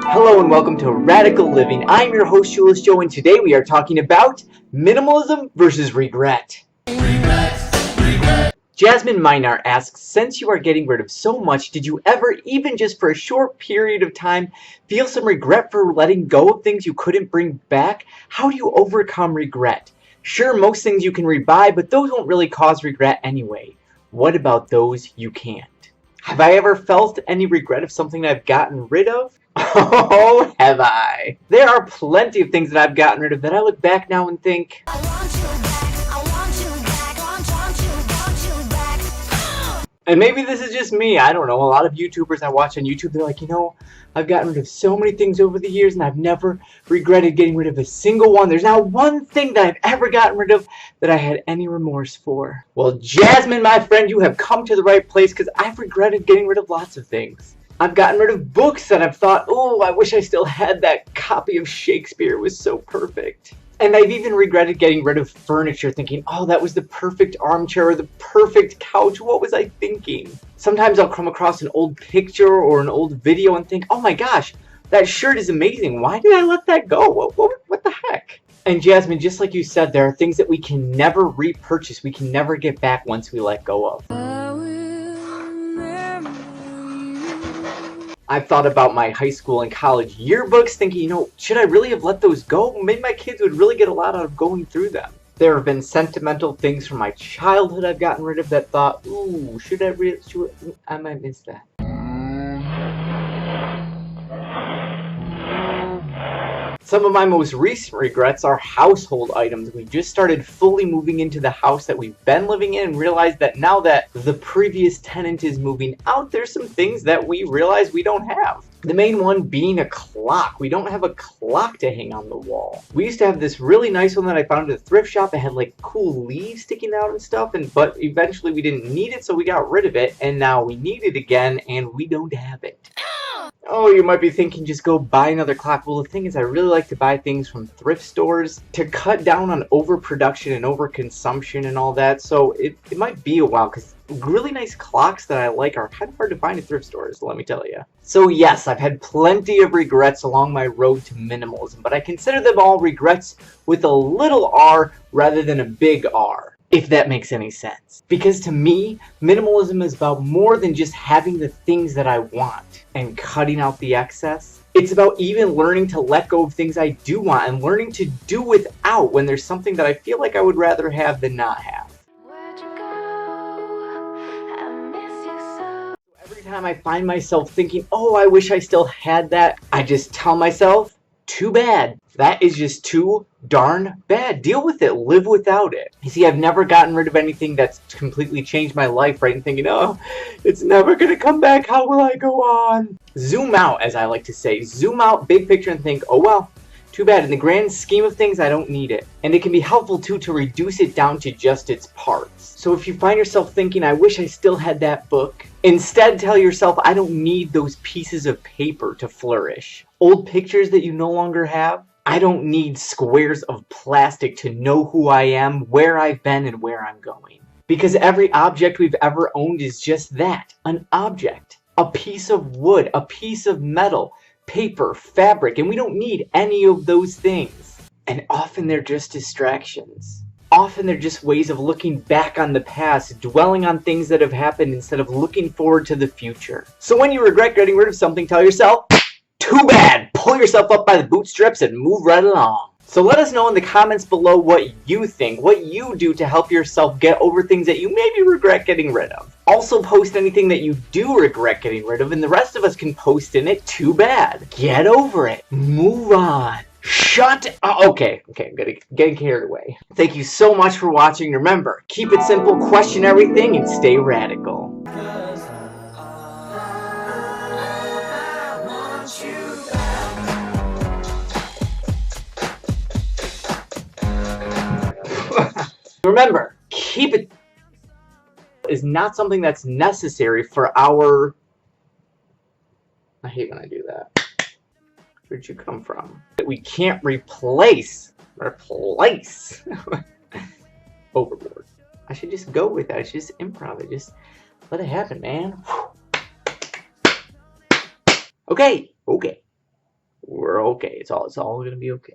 Hello and welcome to Radical Living. I'm your host, Julius Joe, and today we are talking about minimalism versus regret. Jasmine Minar asks, since you are getting rid of so much, did you ever, even just for a short period of time, feel some regret for letting go of things you couldn't bring back? How do you overcome regret? Sure, most things you can rebuy, but those won't really cause regret anyway. What about those you can't? Have I ever felt any regret of something I've gotten rid of? Oh, have I? There are plenty of things that I've gotten rid of that I look back now and think, I want you back, I want you back, want you back. And maybe this is just me, I don't know. A lot of YouTubers I watch on YouTube, they're like, I've gotten rid of so many things over the years and I've never regretted getting rid of a single one. There's not one thing that I've ever gotten rid of that I had any remorse for. Well, Jasmine, my friend, you have come to the right place because I've regretted getting rid of lots of things. I've gotten rid of books that I've thought, oh, I wish I still had that copy of Shakespeare. It was so perfect. And I've even regretted getting rid of furniture, thinking, oh, that was the perfect armchair or the perfect couch. What was I thinking? Sometimes I'll come across an old picture or an old video and think, oh my gosh, that shirt is amazing. Why did I let that go? What the heck? And Jasmine, just like you said, there are things that we can never repurchase. We can never get back once we let go of. I've thought about my high school and college yearbooks thinking, should I really have let those go? Maybe my kids would really get a lot out of going through them. There have been sentimental things from my childhood I've gotten rid of that thought, ooh, I might miss that. Some of my most recent regrets are household items. We just started fully moving into the house that we've been living in and realized that now that the previous tenant is moving out, there's some things that we realize we don't have. The main one being a clock. We don't have a clock to hang on the wall. We used to have this really nice one that I found at a thrift shop. It had like cool leaves sticking out and stuff, but eventually we didn't need it, so we got rid of it, and now we need it again, and we don't have it. Oh, you might be thinking just go buy another clock. Well, the thing is, I really like to buy things from thrift stores to cut down on overproduction and overconsumption and all that. So it might be a while because really nice clocks that I like are kind of hard to find at thrift stores, let me tell you. So yes, I've had plenty of regrets along my road to minimalism, but I consider them all regrets with a little r rather than a big R. If that makes any sense. Because to me, minimalism is about more than just having the things that I want and cutting out the excess. It's about even learning to let go of things I do want and learning to do without when there's something that I feel like I would rather have than not have. Where'd you go? I miss you so. Every time I find myself thinking, oh, I wish I still had that, I just tell myself, too bad. That is just too darn bad. Deal with it. Live without it. You see, I've never gotten rid of anything that's completely changed my life, right? And thinking, oh, it's never going to come back. How will I go on? Zoom out, as I like to say. Zoom out, big picture, and think, oh, well, too bad. In the grand scheme of things, I don't need it. And it can be helpful, too, to reduce it down to just its parts. So if you find yourself thinking, I wish I still had that book, instead tell yourself, I don't need those pieces of paper to flourish. Old pictures that you no longer have, I don't need squares of plastic to know who I am, where I've been, and where I'm going. Because every object we've ever owned is just that, an object. A piece of wood, a piece of metal, paper, fabric, and we don't need any of those things. And often they're just distractions. Often they're just ways of looking back on the past, dwelling on things that have happened instead of looking forward to the future. So when you regret getting rid of something, tell yourself, too bad! Pull yourself up by the bootstraps and move right along. So let us know in the comments below what you think, what you do to help yourself get over things that you maybe regret getting rid of. Also post anything that you do regret getting rid of, and the rest of us can post in it, too bad. Get over it. Move on. Okay, I'm getting carried away. Thank you so much for watching. Remember, keep it simple, question everything, and stay radical. Remember, keep it is not something that's necessary for our... I hate when I do that. Where'd you come from? That we can't replace. Overboard. I should just go with that. I should just improv it. Just let it happen, man. Okay. We're okay. It's all gonna be okay.